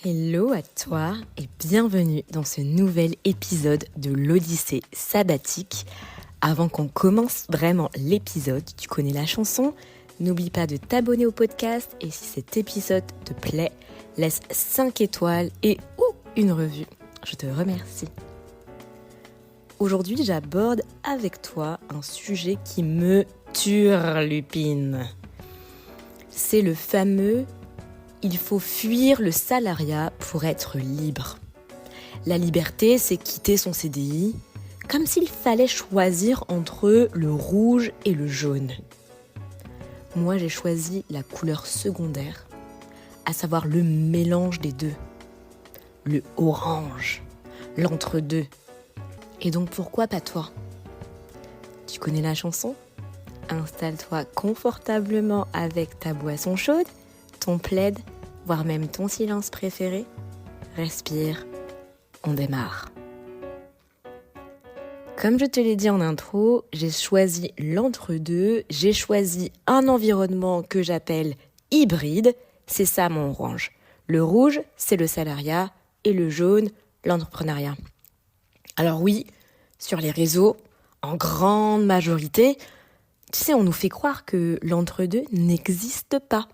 Hello à toi et bienvenue dans ce nouvel épisode de l'Odyssée sabbatique. Avant qu'on commence vraiment l'épisode, tu connais la chanson, n'oublie pas de t'abonner au podcast et si cet épisode te plaît, laisse 5 étoiles et ou une revue. Je te remercie. Aujourd'hui, j'aborde avec toi un sujet qui me turlupine. C'est le fameux « il faut fuir le salariat pour être libre ». La liberté, c'est quitter son CDI, comme s'il fallait choisir entre le rouge et le jaune. Moi, j'ai choisi la couleur secondaire, à savoir le mélange des deux. Le orange, l'entre-deux. Et donc pourquoi pas toi ? Tu connais la chanson ? Installe-toi confortablement avec ta boisson chaude, ton plaid, voire même ton silence préféré. Respire, on démarre. Comme je te l'ai dit en intro, j'ai choisi l'entre-deux, j'ai choisi un environnement que j'appelle hybride, c'est ça mon orange. Le rouge, c'est le salariat et le jaune, l'entrepreneuriat. Alors oui, sur les réseaux, en grande majorité, tu sais, on nous fait croire que l'entre-deux n'existe pas.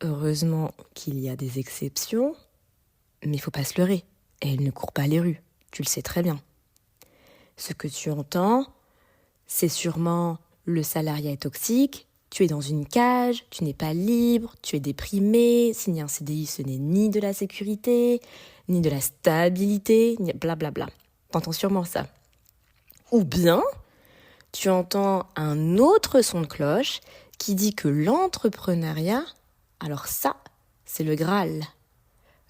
Heureusement qu'il y a des exceptions, mais il ne faut pas se leurrer. Elles ne courent pas les rues, tu le sais très bien. Ce que tu entends, c'est sûrement le salariat est toxique, tu es dans une cage, tu n'es pas libre, tu es déprimé, signer un CDI ce n'est ni de la sécurité, ni de la stabilité, ni blablabla. T'entends sûrement ça. Ou bien, tu entends un autre son de cloche qui dit que l'entrepreneuriat, alors ça, c'est le Graal.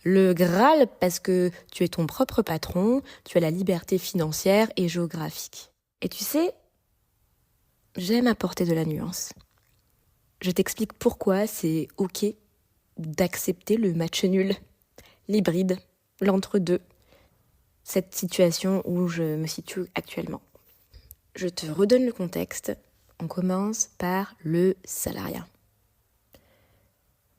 Le Graal parce que tu es ton propre patron, tu as la liberté financière et géographique. Et tu sais, j'aime apporter de la nuance. Je t'explique pourquoi c'est ok d'accepter le match nul, l'hybride, l'entre-deux, cette situation où je me situe actuellement. Je te redonne le contexte. On commence par le salariat.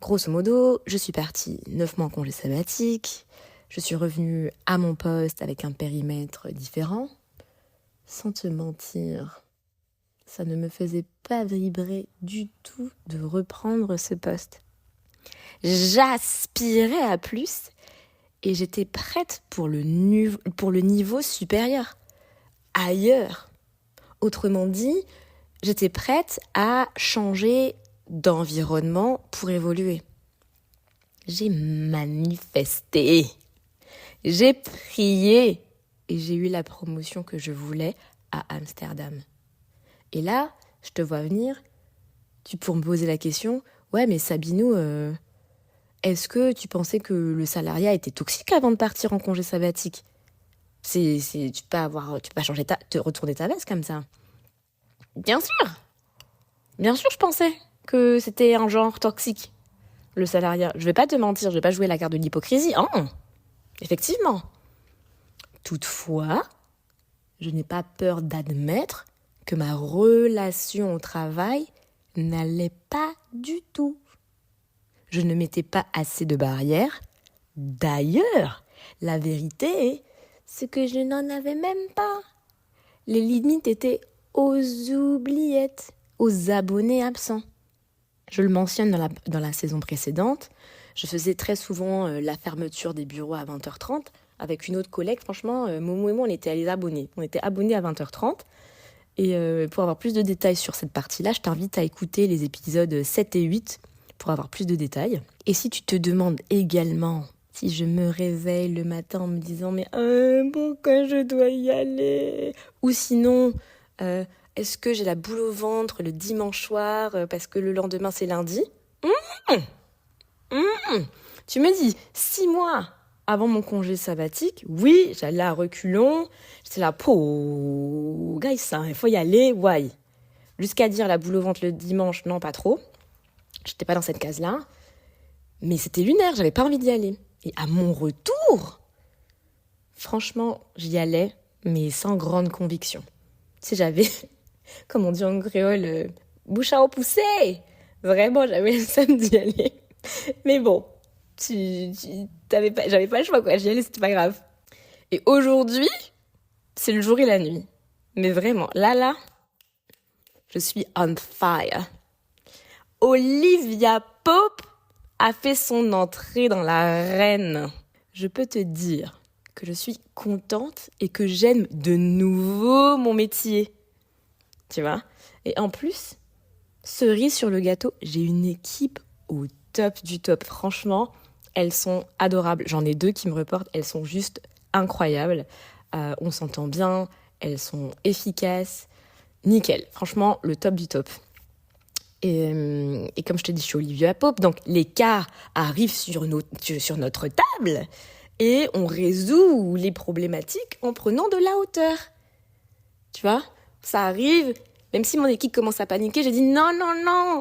Grosso modo, je suis partie 9 mois en congé sabbatique. Je suis revenue à mon poste avec un périmètre différent. Sans te mentir, ça ne me faisait pas vibrer du tout de reprendre ce poste. J'aspirais à plus et j'étais prête pour le niveau supérieur, ailleurs. Autrement dit, j'étais prête à changer d'environnement pour évoluer. J'ai manifesté, j'ai prié et j'ai eu la promotion que je voulais à Amsterdam. Et là, je te vois venir, tu pourrais me poser la question, ouais mais Sabinou, est-ce que tu pensais que le salariat était toxique avant de partir en congé sabbatique ? Tu peux pas te retourner ta veste comme ça. Bien sûr je pensais que c'était un genre toxique, le salariat. Je vais pas te mentir, je vais pas jouer la carte de l'hypocrisie. Effectivement. Toutefois, je n'ai pas peur d'admettre que ma relation au travail n'allait pas du tout. Je ne mettais pas assez de barrières. D'ailleurs, la vérité, c'est que je n'en avais même pas. Les limites étaient aux oubliettes, aux abonnés absents. Je le mentionne dans la saison précédente, je faisais très souvent la fermeture des bureaux à 20h30 avec une autre collègue. Franchement, Momo et moi, on était à les abonnés. On était abonnés à 20h30. Et pour avoir plus de détails sur cette partie-là, je t'invite à écouter les épisodes 7 et 8 pour avoir plus de détails. Et si tu te demandes également si je me réveille le matin en me disant « Mais pourquoi je dois y aller ?» Ou sinon, est-ce que j'ai la boule au ventre le dimanche soir parce que le lendemain c'est lundi ? Tu me dis, 6 mois avant mon congé sabbatique, oui, j'allais à reculons, j'étais là, guys, il faut y aller, why ? Jusqu'à dire la boule au ventre le dimanche, non, pas trop. J'étais pas dans cette case-là. Mais c'était lunaire, j'avais pas envie d'y aller. Et à mon retour, franchement, j'y allais, mais sans grande conviction. Tu sais, j'avais, comme on dit en créole, bouche à repoussé. Vraiment, j'avais le seum d'y aller. Mais bon, J'avais pas le choix, quoi. J'y allais, c'était pas grave. Et aujourd'hui, c'est le jour et la nuit. Mais vraiment, là, je suis on fire. Olivia Pope a fait son entrée dans l'arène. Je peux te dire que je suis contente et que j'aime de nouveau mon métier. Tu vois ? Et en plus, cerise sur le gâteau, j'ai une équipe au top du top. Franchement, elles sont adorables. J'en ai 2 qui me reportent, elles sont juste incroyables. On s'entend bien, elles sont efficaces. Nickel, franchement, le top du top. Et comme je te dis, je suis Olivia Pope, donc les cas arrivent sur notre table et on résout les problématiques en prenant de la hauteur. Tu vois ? Ça arrive, même si mon équipe commence à paniquer, j'ai dit non,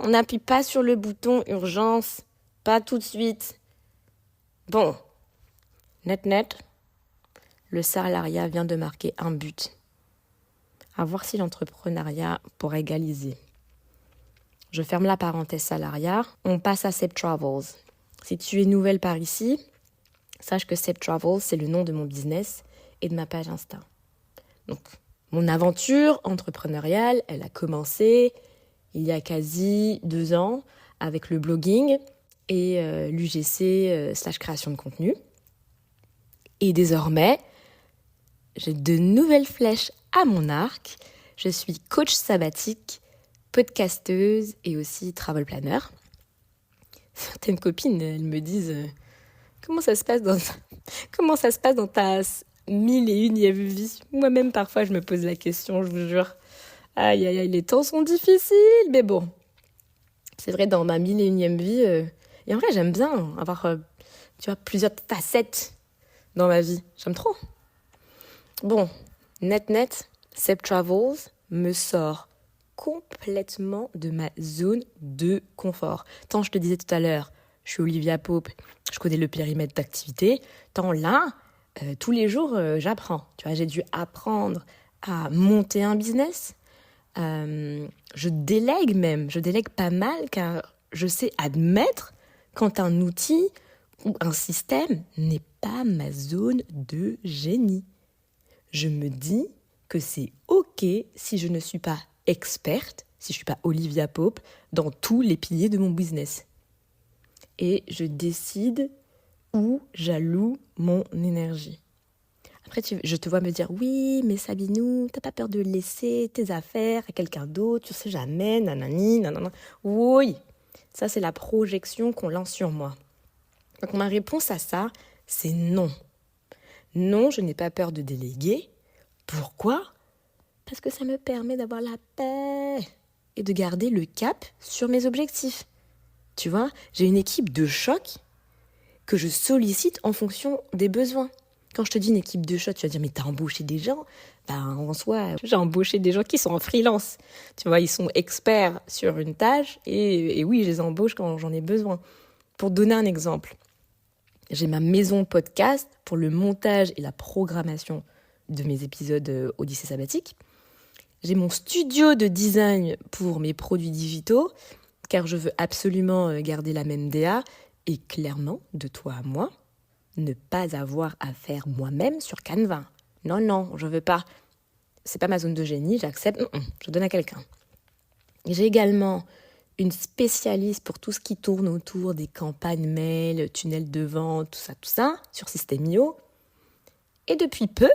on n'appuie pas sur le bouton urgence, pas tout de suite. Bon, net, le salariat vient de marquer un but. À voir si l'entrepreneuriat pourra égaliser. Je ferme la parenthèse salariat. On passe à Seb Travels. Si tu es nouvelle par ici, sache que Seb Travels, c'est le nom de mon business et de ma page Insta. Donc, mon aventure entrepreneuriale, elle a commencé il y a quasi 2 ans avec le blogging et l'UGC / création de contenu. Et désormais, j'ai de nouvelles flèches à mon arc. Je suis coach sabbatique, podcasteuse et aussi travel planner. Certaines copines, elles me disent comment ça se passe dans ta 1001e vie. Moi-même, parfois, je me pose la question, je vous jure. Aïe, les temps sont difficiles, mais bon. C'est vrai, dans ma 1001e vie, et en vrai, j'aime bien avoir, plusieurs facettes dans ma vie. J'aime trop. Bon, net, Seb Travels me sort complètement de ma zone de confort. Tant je te disais tout à l'heure, je suis Olivia Pope, je connais le périmètre d'activité. Tant là, tous les jours, j'apprends. Tu vois, j'ai dû apprendre à monter un business. Je délègue pas mal car je sais admettre quand un outil ou un système n'est pas ma zone de génie. Je me dis que c'est OK si je ne suis pas experte, si je ne suis pas Olivia Pope, dans tous les piliers de mon business. Et je décide où j'alloue mon énergie. Après, je te vois me dire « Oui, mais Sabinou, t'as pas peur de laisser tes affaires à quelqu'un d'autre, tu sais jamais, nanani, nanana. » Oui, ça c'est la projection qu'on lance sur moi. Donc ma réponse à ça, c'est non. Non, je n'ai pas peur de déléguer. Pourquoi ? Parce que ça me permet d'avoir la paix et de garder le cap sur mes objectifs. Tu vois, j'ai une équipe de choc que je sollicite en fonction des besoins. Quand je te dis une équipe de choc, tu vas dire « Mais t'as embauché des gens ?» En soi, j'ai embauché des gens qui sont en freelance. Tu vois, ils sont experts sur une tâche et oui, je les embauche quand j'en ai besoin. Pour donner un exemple, j'ai ma maison podcast pour le montage et la programmation de mes épisodes Odyssée sabbatique. J'ai mon studio de design pour mes produits digitaux, car je veux absolument garder la même DA et clairement, de toi à moi, ne pas avoir à faire moi-même sur Canva. Non, je veux pas. C'est pas ma zone de génie, j'accepte, je donne à quelqu'un. J'ai également une spécialiste pour tout ce qui tourne autour des campagnes mail, tunnels de vente, tout ça, sur System.io. Et depuis peu,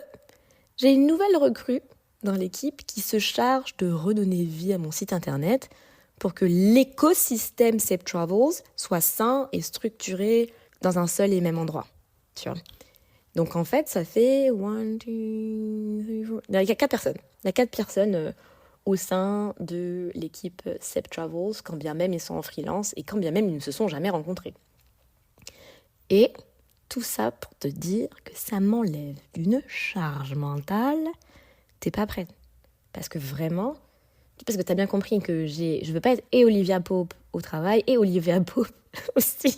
j'ai une nouvelle recrue dans l'équipe qui se charge de redonner vie à mon site internet pour que l'écosystème Seb Travels soit sain et structuré dans un seul et même endroit. Tu vois. Donc en fait, ça fait 1, 2, 3, 4. Il y a 4 personnes. Il y a 4 personnes au sein de l'équipe Seb Travels, quand bien même ils sont en freelance et quand bien même ils ne se sont jamais rencontrés. Et tout ça pour te dire que ça m'enlève une charge mentale. T'es pas prête. Parce que vraiment, parce que t'as bien compris que je veux pas être et Olivia Pope au travail et Olivia Pope aussi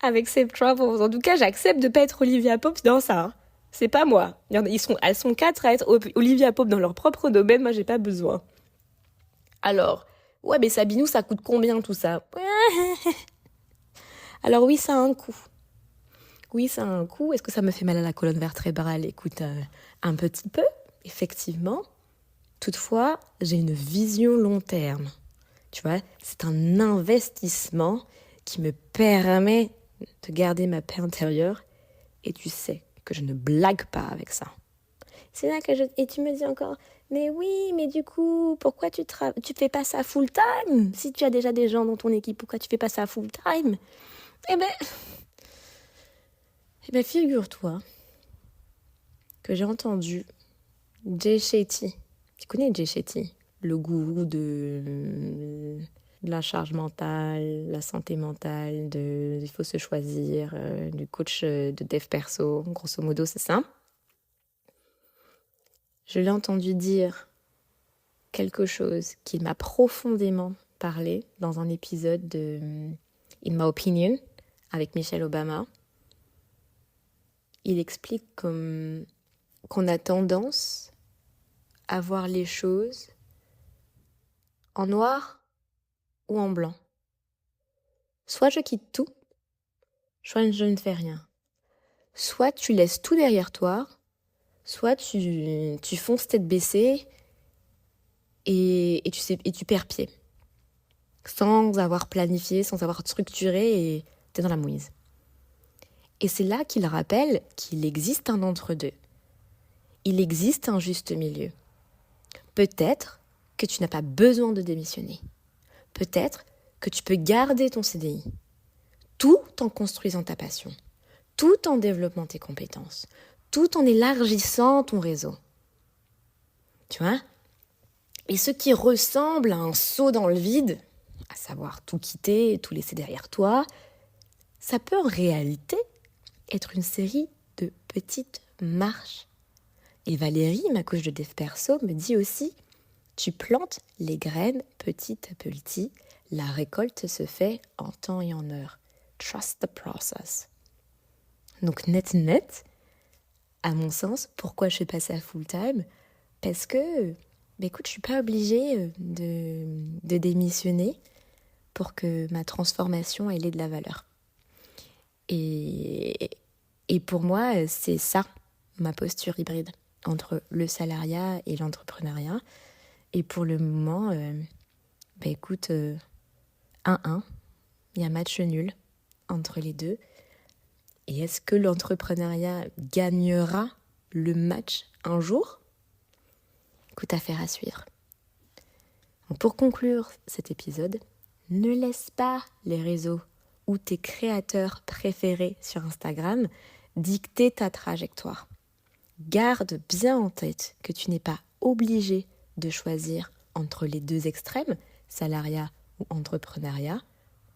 avec Seb Travels. En tout cas, j'accepte de pas être Olivia Pope dans ça. Hein. C'est pas moi. Elles sont 4 à être Olivia Pope dans leur propre domaine. Moi, j'ai pas besoin. Alors, ouais, mais Sabinou, ça coûte combien tout ça ? Alors oui, ça a un coût. Oui, ça a un coût. Est-ce que ça me fait mal à la colonne vertébrale? Écoute, un petit peu, effectivement. Toutefois, j'ai une vision long terme. Tu vois, c'est un investissement qui me permet de garder ma paix intérieure. Et tu sais que je ne blague pas avec ça. C'est là que Et tu me dis encore, mais oui, mais du coup, pourquoi tu fais pas ça full time? Si tu as déjà des gens dans ton équipe, pourquoi tu fais pas ça full time? Eh ben, figure-toi que j'ai entendu Jay Shetty. Tu connais Jay Shetty, le gourou de la charge mentale, la santé mentale, il faut se choisir, du coach de dev perso, grosso modo, c'est ça. Je l'ai entendu dire quelque chose qui m'a profondément parlé dans un épisode de In My Opinion avec Michelle Obama. Il explique qu'on a tendance à voir les choses en noir ou en blanc. Soit je quitte tout, soit je ne fais rien. Soit tu laisses tout derrière toi, soit tu fonces tête baissée et tu perds pied. Sans avoir planifié, sans avoir structuré, et t'es dans la mouise. Et c'est là qu'il rappelle qu'il existe un entre-deux. Il existe un juste milieu. Peut-être que tu n'as pas besoin de démissionner. Peut-être que tu peux garder ton CDI, tout en construisant ta passion, tout en développant tes compétences, tout en élargissant ton réseau. Tu vois ? Et ce qui ressemble à un saut dans le vide, à savoir tout quitter, tout laisser derrière toi, ça peut en réalité être une série de petites marches. Et Valérie, ma coach de dev perso, me dit aussi, tu plantes les graines petit à petit, la récolte se fait en temps et en heure. Trust the process. Donc net, à mon sens, pourquoi je fais pas ça full time? Parce que, écoute, je suis pas obligée de démissionner pour que ma transformation elle ait de la valeur. Et pour moi, c'est ça, ma posture hybride entre le salariat et l'entrepreneuriat. Et pour le moment, écoute, 1-1, il y a match nul entre les deux. Et est-ce que l'entrepreneuriat gagnera le match un jour? Écoute, affaire à suivre. Donc pour conclure cet épisode, ne laisse pas les réseaux ou tes créateurs préférés sur Instagram dicter ta trajectoire. Garde bien en tête que tu n'es pas obligé de choisir entre les deux extrêmes, salariat ou entrepreneuriat,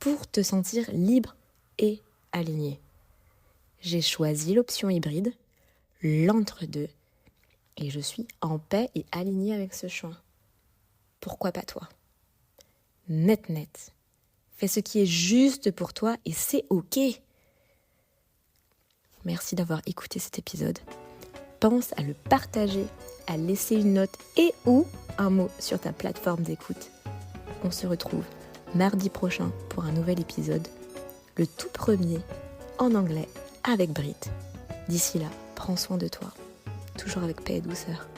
pour te sentir libre et aligné. J'ai choisi l'option hybride, l'entre-deux, et je suis en paix et alignée avec ce choix. Pourquoi pas toi? Net. Fais ce qui est juste pour toi et c'est ok. Merci d'avoir écouté cet épisode. Pense à le partager, à laisser une note et ou un mot sur ta plateforme d'écoute. On se retrouve mardi prochain pour un nouvel épisode, le tout premier en anglais avec Brit. D'ici là, prends soin de toi, toujours avec paix et douceur.